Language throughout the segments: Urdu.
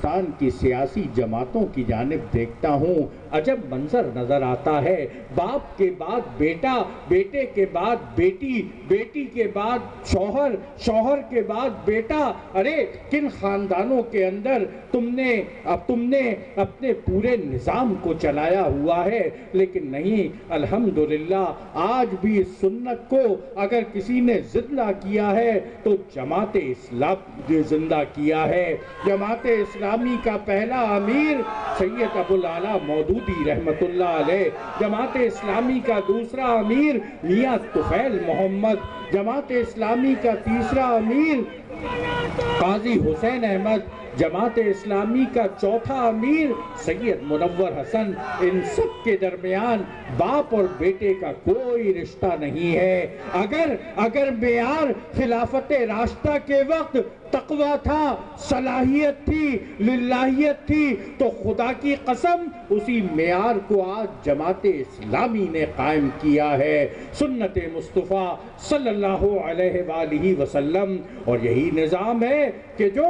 پاکستان کی سیاسی جماعتوں کی جانب دیکھتا ہوں، عجب منظر نظر آتا ہے۔ باپ کے بعد بیٹا، بیٹے کے بعد بیٹی، بیٹی کے بعد شوہر، شوہر کے بعد بیٹا۔ ارے کن خاندانوں کے اندر تم نے اپنے پورے نظام کو چلایا ہوا ہے، لیکن نہیں، الحمدللہ آج بھی اس سنت کو اگر کسی نے زندہ کیا ہے تو جماعت اسلام نے زندہ کیا ہے۔ جماعت اسلامی کا پہلا امیر سید ابو العلا مودودی رحمت اللہ علیہ، جماعت اسلامی کا دوسرا امیر میاں طفیل محمد، جماعت اسلامی کا تیسرا امیر قاضی حسین احمد، جماعت اسلامی کا چوتھا امیر سید منور حسن۔ ان سب کے درمیان باپ اور بیٹے کا کوئی رشتہ نہیں ہے۔ اگر معیار خلافت راشدہ کے وقت تقویٰ تھا، صلاحیت تھی، للہیت تھی، تو خدا کی قسم اسی معیار کو آج جماعت اسلامی نے قائم کیا ہے۔ سنت مصطفیٰ صلی اللہ علیہ وآلہ وسلم، اور یہی نظام ہے کہ جو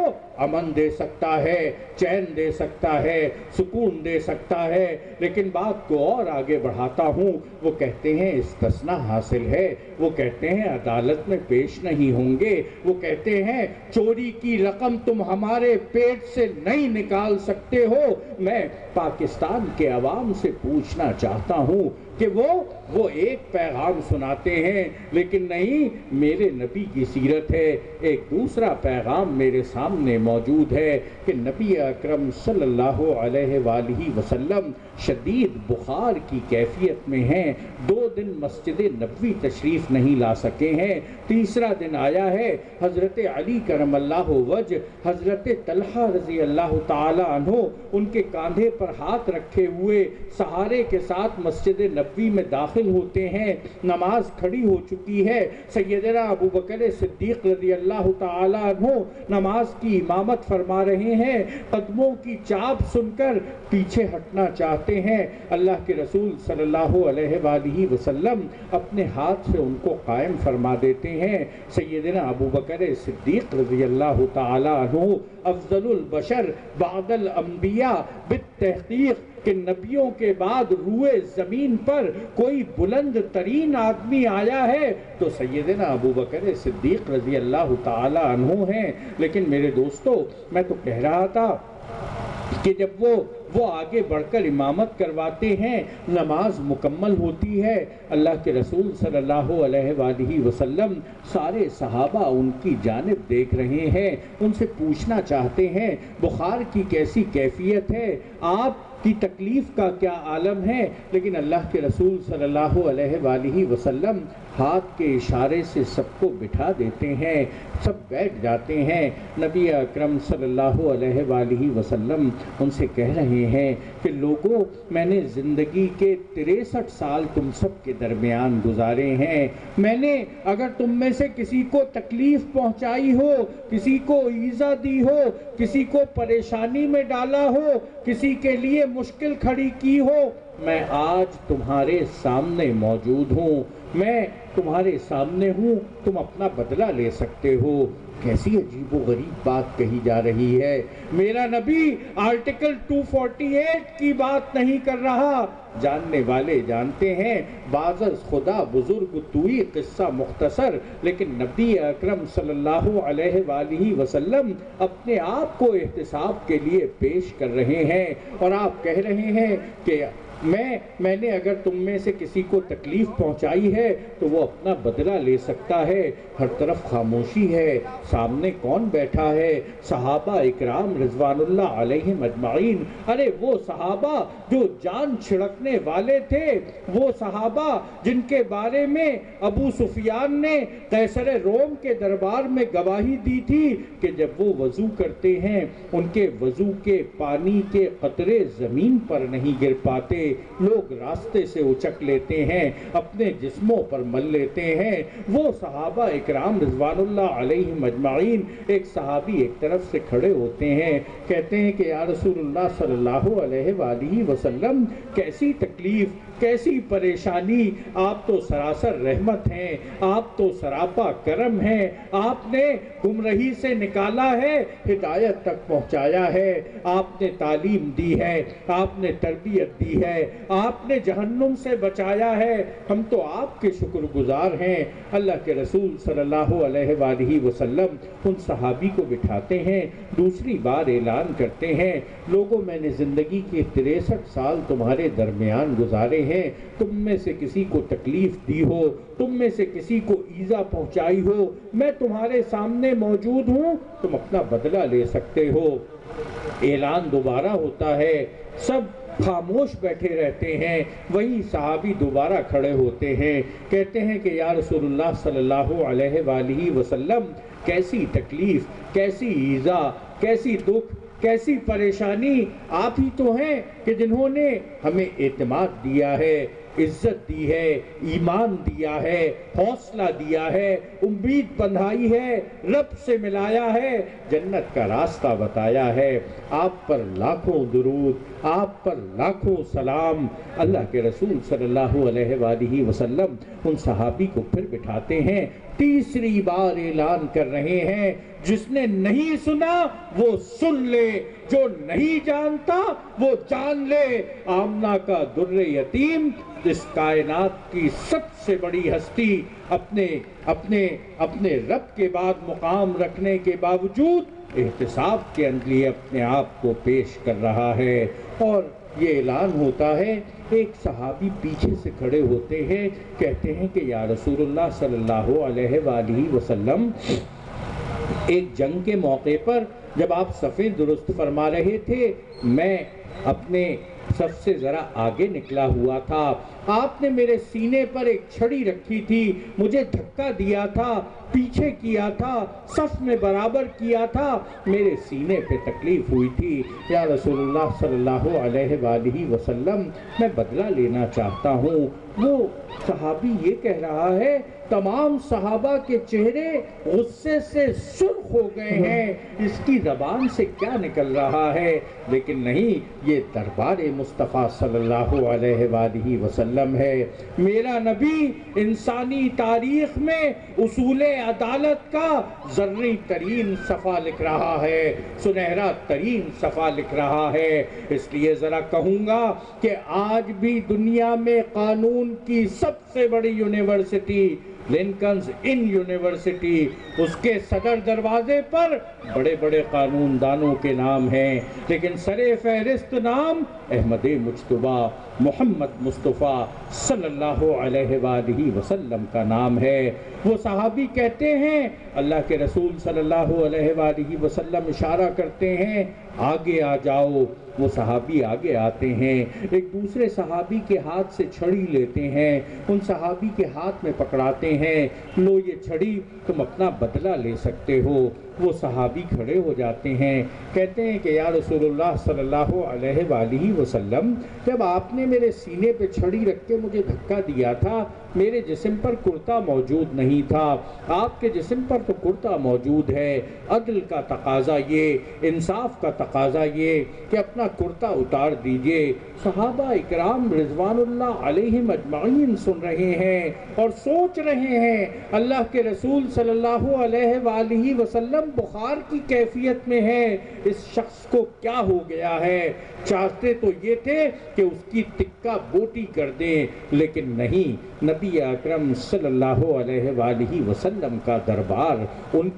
امن دے سکتا ہے، چین دے سکتا ہے، سکون دے سکتا ہے۔ لیکن بات کو اور آگے بڑھاتا ہوں، وہ کہتے ہیں استثناء حاصل ہے، وہ کہتے ہیں عدالت میں پیش نہیں ہوں گے، وہ کہتے ہیں چوری کی رقم تم ہمارے پیٹ سے نہیں نکال سکتے ہو۔ میں پاکستان کے عوام سے پوچھنا چاہتا ہوں کہ وہ ایک پیغام سناتے ہیں، لیکن نہیں، میرے نبی کی سیرت ہے، ایک دوسرا پیغام میرے سامنے موجود ہے کہ نبی اکرم صلی اللہ علیہ وآلہ وسلم شدید بخار کی کیفیت میں ہیں، 2 دن مسجد نبوی تشریف نہیں لا سکے ہیں۔ تیسرا دن آیا ہے، حضرت علی کرم اللہ وجہ، حضرت طلحہ رضی اللہ تعالی عنہ ان کے کاندھے پر ہاتھ رکھے ہوئے سہارے کے ساتھ مسجد نبوی میں داخل ہوتے ہیں، نماز کھڑی ہو چکی ہے، سیدنا ابو بکر صدیق رضی اللہ تعالی عنہ نماز کی امامت فرما رہے ہیں، قدموں کی چاپ سن کر پیچھے ہٹنا چاہتے ہیں، اللہ کے رسول صلی اللہ علیہ وآلہ وسلم اپنے ہاتھ سے ان کو قائم فرما دیتے ہیں۔ سیدنا ابو بکر صدیق رضی اللہ تعالی عنہ افضل البشر بعد الانبیاء بالتحقیق کہ نبیوں کے بعد روئے زمین پر کوئی بلند ترین آدمی آیا ہے تو سیدنا ابو بکر صدیق رضی اللہ تعالی عنہ ہیں۔ لیکن میرے دوستو، میں تو کہہ رہا تھا کہ جب وہ آگے بڑھ کر امامت کرواتے ہیں، نماز مکمل ہوتی ہے، اللہ کے رسول صلی اللہ علیہ وآلہ وسلم سارے صحابہ ان کی جانب دیکھ رہے ہیں، ان سے پوچھنا چاہتے ہیں بخار کی کیسی کیفیت ہے، آپ کی تکلیف کا کیا عالم ہے، لیکن اللہ کے رسول صلی اللہ علیہ وآلہ وسلم ہاتھ کے اشارے سے سب کو بٹھا دیتے ہیں، سب بیٹھ جاتے ہیں۔ نبی اکرم صلی اللہ علیہ وآلہ وسلم ان سے کہہ رہے ہیں کہ لوگوں، میں نے زندگی کے 63 سال تم سب کے درمیان گزارے ہیں، میں نے اگر تم میں سے کسی کو تکلیف پہنچائی ہو، کسی کو ایذا دی ہو، کسی کو پریشانی میں ڈالا ہو، کسی کے لیے مشکل کھڑی کی ہو، میں آج تمہارے سامنے موجود ہوں، میں تمہارے سامنے ہوں، تم اپنا بدلہ لے سکتے ہو۔ کیسی عجیب و غریب بات کہی جا رہی ہے۔ میرا نبی آرٹیکل 248 کی بات نہیں کر رہا، جاننے والے جانتے ہیں، بعض از خدا بزرگ توئی قصہ مختصر، لیکن نبی اکرم صلی اللہ علیہ وآلہ وسلم اپنے آپ کو احتساب کے لیے پیش کر رہے ہیں، اور آپ کہہ رہے ہیں کہ میں نے اگر تم میں سے کسی کو تکلیف پہنچائی ہے تو وہ اپنا بدلہ لے سکتا ہے۔ ہر طرف خاموشی ہے، سامنے کون بیٹھا ہے؟ صحابہ اکرام رضوان اللہ علیہم اجمعین۔ ارے وہ صحابہ جو جان چھڑکنے والے تھے، وہ صحابہ جن کے بارے میں ابو سفیان نے قیصر روم کے دربار میں گواہی دی تھی کہ جب وہ وضو کرتے ہیں ان کے وضو کے پانی کے قطرے زمین پر نہیں گر پاتے، لوگ راستے سے اچک لیتے ہیں، اپنے جسموں پر مل لیتے ہیں۔ وہ صحابہ اکرام رضوان اللہ علیہم اجمعین، ایک صحابی ایک طرف سے کھڑے ہوتے ہیں، کہتے ہیں کہ یا رسول اللہ صلی اللہ علیہ وآلہ وسلم، کیسی تکلیف، کیسی پریشانی، آپ تو سراسر رحمت ہیں، آپ تو سراپا کرم ہیں، آپ نے گمراہی سے نکالا ہے، ہدایت تک پہنچایا ہے، آپ نے تعلیم دی ہے، آپ نے تربیت دی ہے، آپ نے جہنم سے بچایا ہے، ہم تو آپ کے شکر گزار ہیں۔ اللہ کے رسول صلی اللہ علیہ وآلہ وسلم ان صحابی کو بٹھاتے ہیں، دوسری بار اعلان کرتے ہیں، لوگوں میں نے زندگی کے 63 سال تمہارے درمیان گزارے ہیں، تم میں سے کسی کو تکلیف دی ہو، تم میں سے کسی کو ایذا پہنچائی ہو، میں تمہارے سامنے موجود ہوں، تم اپنا بدلہ لے سکتے ہو۔ اعلان دوبارہ ہوتا ہے، سب خاموش بیٹھے رہتے ہیں، وہی صحابی دوبارہ کھڑے ہوتے ہیں، کہتے ہیں کہ یا رسول اللہ صلی اللہ علیہ وآلہ وسلم، کیسی تکلیف، کیسی ایذا، کیسی دکھ، کیسی پریشانی، آپ ہی تو ہیں کہ جنہوں نے ہمیں اعتماد دیا ہے، عزت دی ہے، ایمان دیا ہے، حوصلہ دیا ہے، امید بندھائی ہے، رب سے ملایا ہے، جنت کا راستہ بتایا ہے۔ آپ پر لاکھوں درود، آپ پر لاکھوں سلام۔ اللہ کے رسول صلی اللہ علیہ وآلہ وسلم ان صحابی کو پھر بٹھاتے ہیں، تیسری بار اعلان کر رہے ہیں، جس نے نہیں سنا وہ سن لے، جو نہیں جانتا وہ جان لے۔ آمنہ کا در یتیم، اس کائنات کی سب سے بڑی ہستی، اپنے رب کے بعد مقام رکھنے کے باوجود احتساب کے لیے اپنے آپ کو پیش کر رہا ہے، اور یہ اعلان ہوتا ہے۔ ایک صحابی پیچھے سے کھڑے ہوتے ہیں، کہتے ہیں کہ یا رسول اللہ صلی اللہ علیہ وآلہ وسلم، ایک جنگ کے موقع پر جب آپ صفیں درست فرما رہے تھے، میں اپنے صف سے ذرا آگے نکلا ہوا تھا، آپ نے میرے سینے پر ایک چھڑی رکھی تھی، مجھے دھکا دیا تھا، پیچھے کیا تھا، صف میں برابر کیا تھا، میرے سینے پہ تکلیف ہوئی تھی، یا رسول اللہ صلی اللہ علیہ وآلہ وسلم، میں بدلہ لینا چاہتا ہوں۔ وہ صحابی یہ کہہ رہا ہے، تمام صحابہ کے چہرے غصے سے سرخ ہو گئے ہیں، اس کی زبان سے کیا نکل رہا ہے، لیکن نہیں، یہ دربار مصطفیٰ صلی اللہ علیہ وآلہ وسلم ہے۔ میرا نبی انسانی تاریخ میں اصول عدالت کا زرعی ترین صفحہ لکھ رہا ہے، سنہرا ترین صفحہ لکھ رہا ہے۔ اس لیے ذرا کہوں گا کہ آج بھی دنیا میں قانون کی سب سے بڑی یونیورسٹی لنکنز ان یونیورسٹی، اس کے صدر دروازے پر بڑے بڑے قانون دانوں کے نام ہیں، لیکن سر فہرست نام احمد مجتبیٰ محمد مصطفیٰ صلی اللہ علیہ وآلہ وسلم کا نام ہے۔ وہ صحابی کہتے ہیں، اللہ کے رسول صلی اللہ علیہ وآلہ وسلم اشارہ کرتے ہیں، آگے آ جاؤ۔ وہ صحابی آگے آتے ہیں، ایک دوسرے صحابی کے ہاتھ سے چھڑی لیتے ہیں، ان صحابی کے ہاتھ میں پکڑاتے ہیں، لو یہ چھڑی، تم اپنا بدلہ لے سکتے ہو۔ وہ صحابی کھڑے ہو جاتے ہیں، کہتے ہیں کہ یا رسول اللہ صلی اللہ علیہ وآلہ وسلم، جب آپ نے میرے سینے پہ چھڑی رکھ کے مجھے دھکا دیا تھا، میرے جسم پر کرتا موجود نہیں تھا، آپ کے جسم پر تو کرتا موجود ہے۔ عدل کا تقاضا یہ، انصاف کا تقاضا یہ کہ اپنا کرتا اتار دیجئے۔ صحابہ اکرام رضوان اللہ علیہم اجمعین سن رہے ہیں اور سوچ رہے ہیں، اللہ کے رسول صلی اللہ علیہ وآلہ وسلم بخار کی کیفیت میں ہے، اس شخص کو کیا ہو گیا ہے؟ چاہتے تو یہ تھے کہ اس کی تکہ بوٹی کر دیں، لیکن نہیں، نبی اکرم صلی اللہ علیہ وآلہ وسلم کا دربار، ان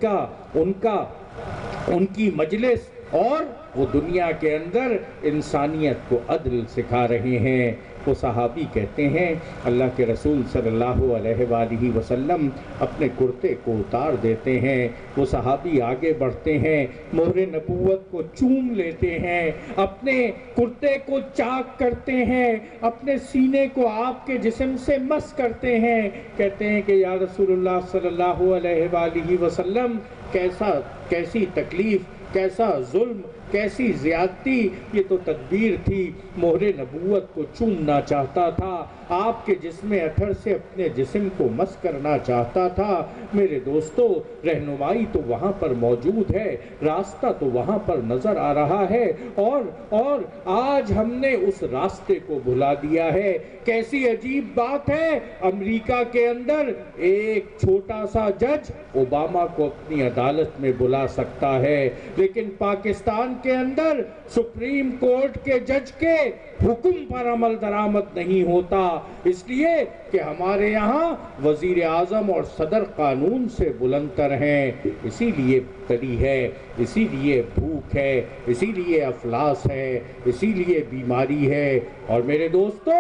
کی مجلس، اور وہ دنیا کے اندر انسانیت کو عدل سکھا رہے ہیں۔ وہ صحابی کہتے ہیں، اللہ کے رسول صلی اللہ علیہ وآلہ وسلم اپنے کرتے کو اتار دیتے ہیں، وہ صحابی آگے بڑھتے ہیں، مہر نبوت کو چوم لیتے ہیں، اپنے کرتے کو چاک کرتے ہیں، اپنے سینے کو آپ کے جسم سے مس کرتے ہیں، کہتے ہیں کہ یا رسول اللہ صلی اللہ علیہ وآلہ وسلم، کیسی تکلیف، کیسا ظلم، کیسی زیادتی، یہ تو تدبیر تھی۔ مہر نبوت کو چومنا چاہتا تھا، آپ کے جسم اطہر سے اپنے جسم کو مس کرنا چاہتا تھا۔ میرے دوستو، رہنمائی تو وہاں پر موجود ہے، راستہ تو وہاں پر نظر آ رہا ہے، اور آج ہم نے اس راستے کو بھلا دیا ہے۔ کیسی عجیب بات ہے، امریکہ کے اندر ایک چھوٹا سا جج اوباما کو اپنی عدالت میں بلا سکتا ہے، لیکن پاکستان کے اندر سپریم کورٹ کے جج کے حکم پر عمل درآمد نہیں ہوتا، اس لیے کہ ہمارے یہاں وزیر اعظم اور صدر قانون سے بلندتر ہیں۔ اسی لیے تری ہے، اسی لیے بھوک ہے، اسی لیے افلاس ہے، اسی لیے بیماری ہے۔ اور میرے دوستو،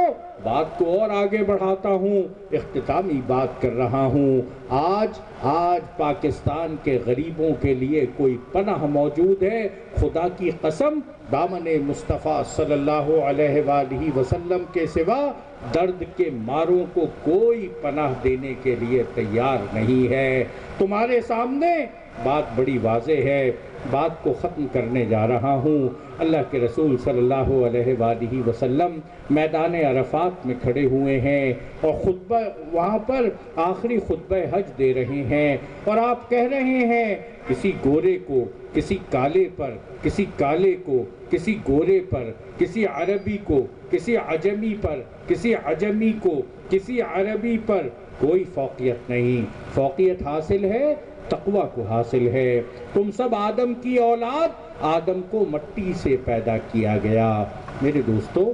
بات کو اور آگے بڑھاتا ہوں، اختتامی بات کر رہا ہوں۔ آج پاکستان کے غریبوں کے لیے کوئی پناہ موجود ہے؟ خدا کی قسم، دامن مصطفیٰ صلی اللہ علیہ وآلہ وسلم کے سوا درد کے ماروں کو کوئی پناہ دینے کے لیے تیار نہیں ہے۔ تمہارے سامنے بات بڑی واضح ہے، بات کو ختم کرنے جا رہا ہوں۔ اللہ کے رسول صلی اللہ علیہ وآلہ وسلم میدان عرفات میں کھڑے ہوئے ہیں اور خطبہ وہاں پر آخری خطبہ حج دے رہے ہیں، اور آپ کہہ رہے ہیں کسی گورے کو کسی کالے پر، کسی کالے کو کسی گورے پر، کسی عربی کو کسی عجمی پر، کسی عجمی کو کسی عربی پر کوئی فوقیت نہیں۔ فوقیت حاصل ہے، تقوی کو حاصل ہے۔ تم سب آدم کی اولاد، آدم کو مٹی سے پیدا کیا گیا۔ میرے دوستو،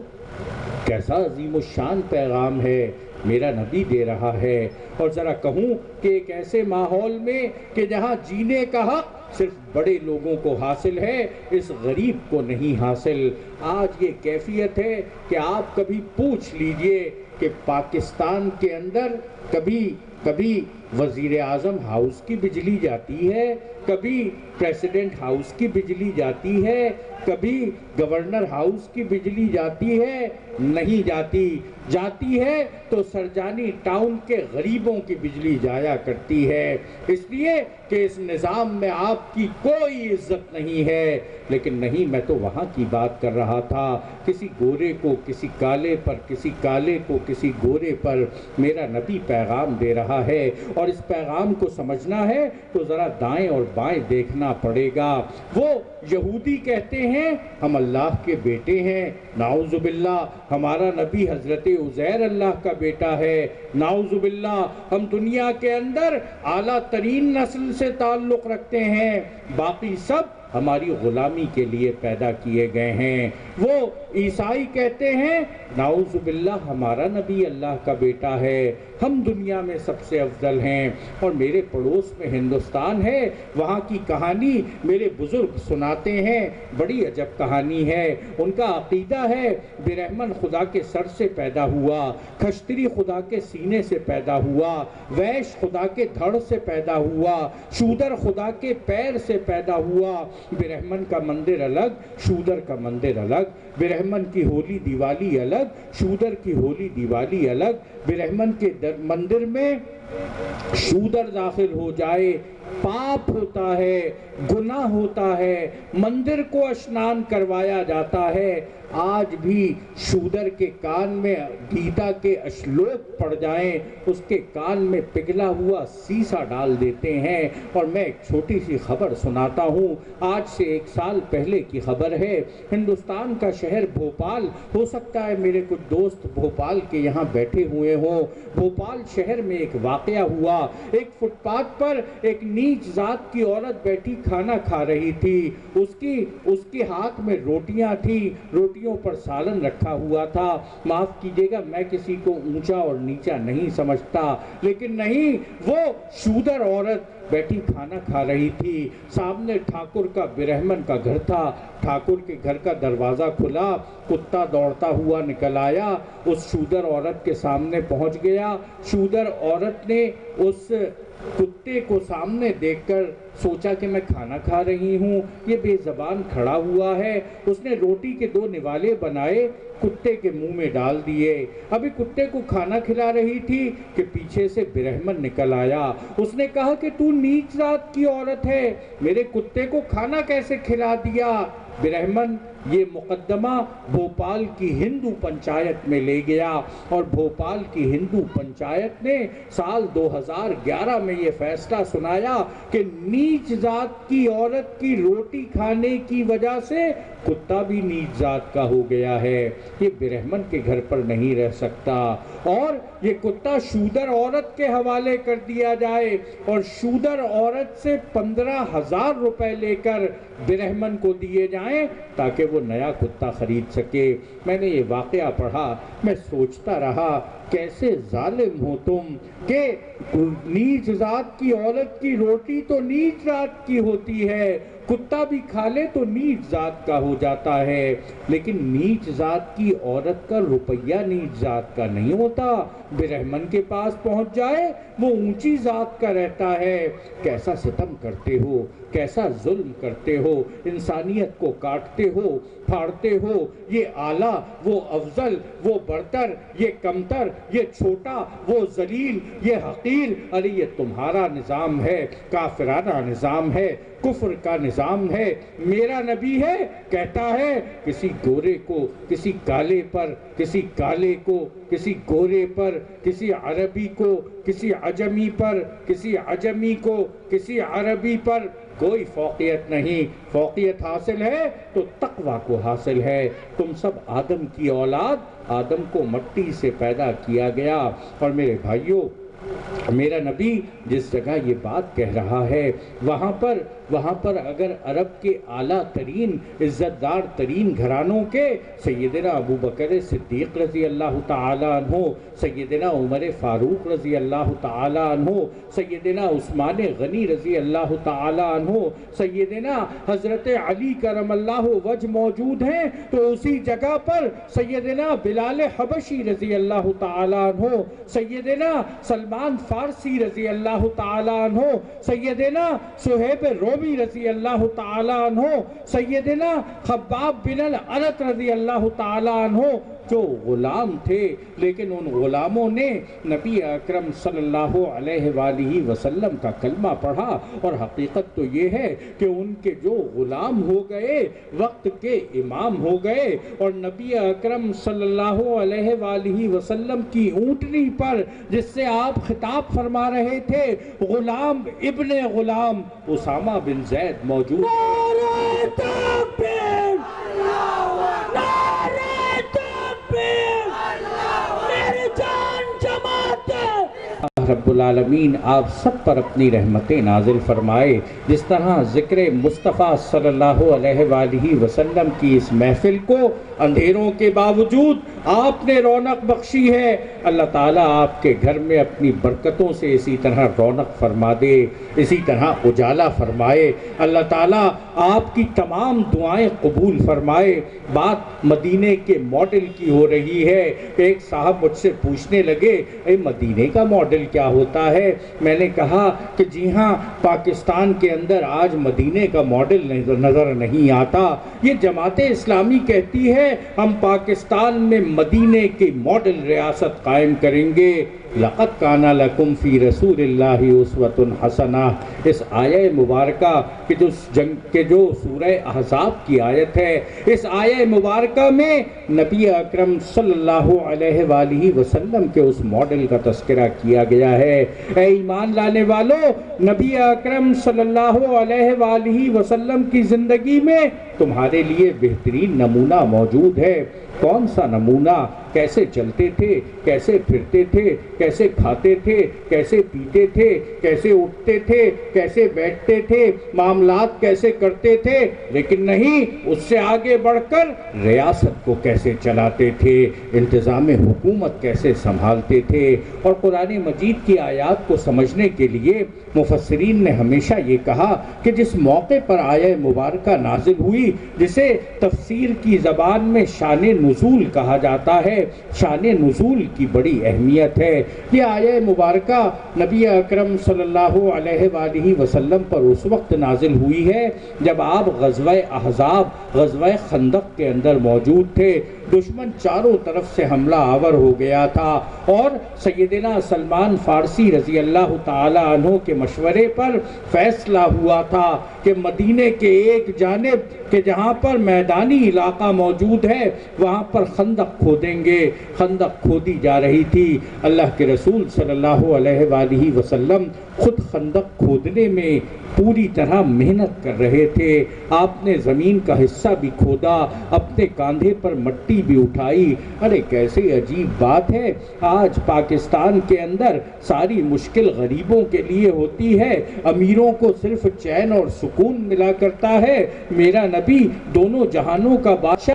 کیسا عظیم الشان پیغام ہے میرا نبی دے رہا ہے۔ اور ذرا کہوں کہ ایک ایسے ماحول میں کہ جہاں جینے کا حق صرف بڑے لوگوں کو حاصل ہے، اس غریب کو نہیں حاصل۔ آج یہ کیفیت ہے کہ آپ کبھی پوچھ لیجئے کہ پاکستان کے اندر کبھی وزیر اعظم ہاؤس کی بجلی جاتی ہے، کبھی پریسیڈنٹ ہاؤس کی بجلی جاتی ہے، کبھی گورنر ہاؤس کی بجلی جاتی ہے؟ نہیں جاتی۔ جاتی ہے تو سرجانی ٹاؤن کے غریبوں کی بجلی جایا کرتی ہے، اس لیے کہ اس نظام میں آپ کی کوئی عزت نہیں ہے۔ لیکن نہیں، میں تو وہاں کی بات کر رہا تھا، کسی گورے کو کسی کالے پر، کسی کالے کو کسی گورے پر میرا نبی پیغام دے رہا ہے، اور اس پیغام کو سمجھنا ہے تو ذرا دائیں اور بائیں دیکھنا پڑے گا۔ وہ یہودی کہتے ہیں ہم اللہ کے بیٹے ہیں، نعوذ باللہ، ہمارا نبی حضرت عزیر اللہ کا بیٹا ہے، نعوذ باللہ، ہم دنیا کے اندر اعلیٰ ترین نسل سے تعلق رکھتے ہیں، باقی سب ہماری غلامی کے لیے پیدا کیے گئے ہیں۔ وہ عیسائی کہتے ہیں نعوذ باللہ، ہمارا نبی اللہ کا بیٹا ہے، ہم دنیا میں سب سے افضل ہیں۔ اور میرے پڑوس میں ہندوستان ہے، وہاں کی کہانی میرے بزرگ سناتے ہیں، بڑی عجب کہانی ہے۔ ان کا عقیدہ ہے برہمن خدا کے سر سے پیدا ہوا، کھشتری خدا کے سینے سے پیدا ہوا، ویش خدا کے دھڑ سے پیدا ہوا، شودر خدا کے پیر سے پیدا ہوا۔ برہمن کا مندر الگ، شودر کا مندر الگ، برہمن کی ہولی دیوالی الگ، شودر کی ہولی دیوالی الگ۔ برہمن کے مندر میں شودر داخل ہو جائے پاپ ہوتا ہے، گناہ ہوتا ہے، مندر کو اشنان کروایا جاتا ہے۔ آج بھی شودر کے کان میں گیتا کے اشلوک پڑ جائیں، اس کے کان میں پگھلا ہوا سیسا ڈال دیتے ہیں۔ اور میں ایک چھوٹی سی خبر سناتا ہوں، آج سے 1 سال پہلے کی خبر ہے۔ ہندوستان کا شہر بھوپال، ہو سکتا ہے میرے کچھ دوست بھوپال کے یہاں بیٹھے ہوئے ہوں۔ بھوپال شہر میں ایک واقعہ ہوا، ایک فٹ پاتھ پر ایک نیچ ذات کی عورت بیٹھی کھانا کھا رہی تھی، اس کے ہاتھ میں روٹیاں تھیں، روٹیوں پر سالن رکھا ہوا تھا۔ معاف کیجیے گا، میں کسی کو اونچا اور نیچا نہیں سمجھتا، لیکن نہیں، وہ شودر عورت بیٹھی کھانا کھا رہی تھی، سامنے ٹھاکر کا برہمن کا گھر تھا، ٹھاکر کے گھر کا دروازہ کھلا، کتا دوڑتا ہوا نکل آیا، اس شودر عورت کے سامنے پہنچ گیا۔ شودر عورت نے اس کتے کو سامنے دیکھ کر سوچا کہ میں کھانا کھا رہی ہوں، یہ بے زبان کھڑا ہوا ہے۔ اس نے روٹی کے 2 نوالے بنائے، کتے کے منہ میں ڈال دیے۔ ابھی کتے کو کھانا کھلا رہی تھی کہ پیچھے سے برہمن نکل آیا۔ اس نے کہا کہ تو نیچ ذات کی عورت ہے، میرے کتے کو کھانا کیسے کھلا دیا؟ برہمن یہ مقدمہ بھوپال کی ہندو پنچایت میں لے گیا اور بھوپال کی ہندو پنچایت نے سال 2011 میں یہ فیصلہ سنایا کہ نیچ ذات کی عورت کی روٹی کھانے کی وجہ سے کتا بھی نیچ ذات کا ہو گیا ہے، یہ برہمن کے گھر پر نہیں رہ سکتا، اور یہ کتا شودر عورت کے حوالے کر دیا جائے اور شودر عورت سے 15,000 روپے لے کر برہمن کو دیے جائیں تاکہ وہ نیا کتا خرید سکے۔ میں نے یہ واقعہ پڑھا، میں سوچتا رہا کیسے ظالم ہو تم کہ نیچ ذات کی عورت کی روٹی تو نیچ ذات کی ہوتی ہے، کتا بھی کھا لے تو نیچ ذات کا ہو جاتا ہے، لیکن نیچ ذات کی عورت کا روپیہ نیچ ذات کا نہیں ہوتا، برہمن کے پاس پہنچ جائے وہ اونچی ذات کا رہتا ہے۔ کیسا ستم کرتے ہو، کیسا ظلم کرتے ہو، انسانیت کو کاٹتے ہو، پھاڑتے ہو، یہ اعلیٰ وہ افضل، وہ برتر یہ کمتر، یہ چھوٹا وہ ذلیل، یہ حقیر، ارے یہ تمہارا نظام ہے، کافرانہ نظام ہے، کفر کا نظام ہے۔ میرا نبی ہے کہتا ہے کسی گورے کو کسی کالے پر، کسی کالے کو کسی گورے پر، کسی عربی کو کسی عجمی پر، کسی عجمی کو کسی عربی پر کوئی فوقیت نہیں، فوقیت حاصل ہے تو تقوی کو حاصل ہے۔ تم سب آدم کی اولاد، آدم کو مٹی سے پیدا کیا گیا، اور میرے بھائیوں میرا نبی جس جگہ یہ بات کہہ رہا ہے وہاں پر اگر عرب کے اعلیٰ ترین عزت دار ترین گھرانوں کے سیدنا ابو بکر صدیق رضی اللہ تعالیٰ عنہ، سیدنا عمر فاروق رضی اللہ تعالیٰ عنہ، سیدنا عثمان غنی رضی اللہ تعالیٰ عنہ، سیدنا حضرت علی کرم اللہ وجہ موجود ہیں، تو اسی جگہ پر سیدنا بلال حبشی رضی اللہ تعالیٰ عنہ، سیدنا سلمان فارسی رضی اللہ تعالیٰ عنہ، سیدنا صہیب رومی رضی اللہ تعالیٰ عنہ، سیدنا خباب بن الارت رضی اللہ تعالیٰ عنہ، جو غلام تھے لیکن ان غلاموں نے نبی اکرم صلی اللہ علیہ وآلہ وسلم کا کلمہ پڑھا، اور حقیقت تو یہ ہے کہ ان کے جو غلام ہو گئے وقت کے امام ہو گئے، اور نبی اکرم صلی اللہ علیہ وآلہ وسلم کی اونٹنی پر جس سے آپ خطاب فرما رہے تھے غلام ابن غلام اسامہ بن زید موجود۔ نعرہ تکبیر، نعرہ تکبیر، میری جان جماعت رب العالمین آپ سب پر اپنی رحمتیں نازل فرمائے۔ جس طرح ذکر مصطفیٰ صلی اللہ علیہ وآلہ وسلم کی اس محفل کو اندھیروں کے باوجود آپ نے رونق بخشی ہے، اللہ تعالیٰ آپ کے گھر میں اپنی برکتوں سے اسی طرح رونق فرما دے، اسی طرح اجالا فرمائے۔ اللہ تعالیٰ آپ کی تمام دعائیں قبول فرمائے۔ بات مدینے کے ماڈل کی ہو رہی ہے کہ ایک صاحب مجھ سے پوچھنے لگے اے مدینے کا ماڈل کیا ہوتا ہے؟ میں نے کہا کہ جی ہاں، پاکستان کے اندر آج مدینے کا ماڈل نظر نہیں آتا۔ یہ جماعت اسلامی کہتی ہے ہم پاکستان میں مدینے کی ماڈل ریاست قائم کریں گے۔ لَقَدْ كَانَ لَكُمْ فِي رَسُولِ اللَّهِ أُسْوَةٌ حَسَنَةٌ، اس آیہ مبارکہ کہ جو سورہ احزاب کی آیت ہے، اس آیہ مبارکہ میں نبی اکرم صلی اللہ علیہ وآلہ وسلم کے اس ماڈل کا تذکرہ کیا گیا ہے۔ اے ایمان لانے والو، نبی اکرم صلی اللہ علیہ وآلہ وسلم کی زندگی میں تمہارے لیے بہترین نمونہ موجود ہے۔ کون سا نمونہ؟ کیسے چلتے تھے، کیسے پھرتے تھے، کیسے کھاتے تھے، کیسے پیتے تھے، کیسے اٹھتے تھے، کیسے بیٹھتے تھے، معاملات کیسے کرتے تھے، لیکن نہیں، اس سے آگے بڑھ کر ریاست کو کیسے چلاتے تھے، انتظام حکومت کیسے سنبھالتے تھے۔ اور قرآن مجید کی آیات کو سمجھنے کے لیے مفسرین نے ہمیشہ یہ کہا کہ جس موقع پر آیہ مبارکہ نازل ہوئی، جسے تفسیر کی زبان میں شان نزول کہا جاتا ہے، شان نزول کی بڑی اہمیت ہے۔ یہ آیہ مبارکہ نبی اکرم صلی اللہ علیہ وآلہ وسلم پر اس وقت نازل ہوئی ہے جب آپ غزوہ احزاب، غزوہ خندق کے اندر موجود تھے، دشمن چاروں طرف سے حملہ آور ہو گیا تھا، اور سیدنا سلمان فارسی رضی اللہ تعالی عنہ کے مشورے پر فیصلہ ہوا تھا کہ مدینے کے ایک جانب کہ جہاں پر میدانی علاقہ موجود ہے وہاں پر خندق کھودیں گے۔ خندق کھودی جا رہی تھی، اللہ کے رسول صلی اللہ علیہ وآلہ وسلم خود خندق کھودنے میں پوری طرح محنت کر رہے تھے۔ آپ نے زمین کا حصہ بھی کھودا، اپنے کاندھے پر مٹی بھی اٹھائی۔ ارے کیسے عجیب بات ہے، آج پاکستان کے اندر ساری مشکل غریبوں کے لیے ہوتی ہے، امیروں کو صرف چین اور سکون ملا کرتا ہے۔ میرا نبی دونوں جہانوں کا بادشاہ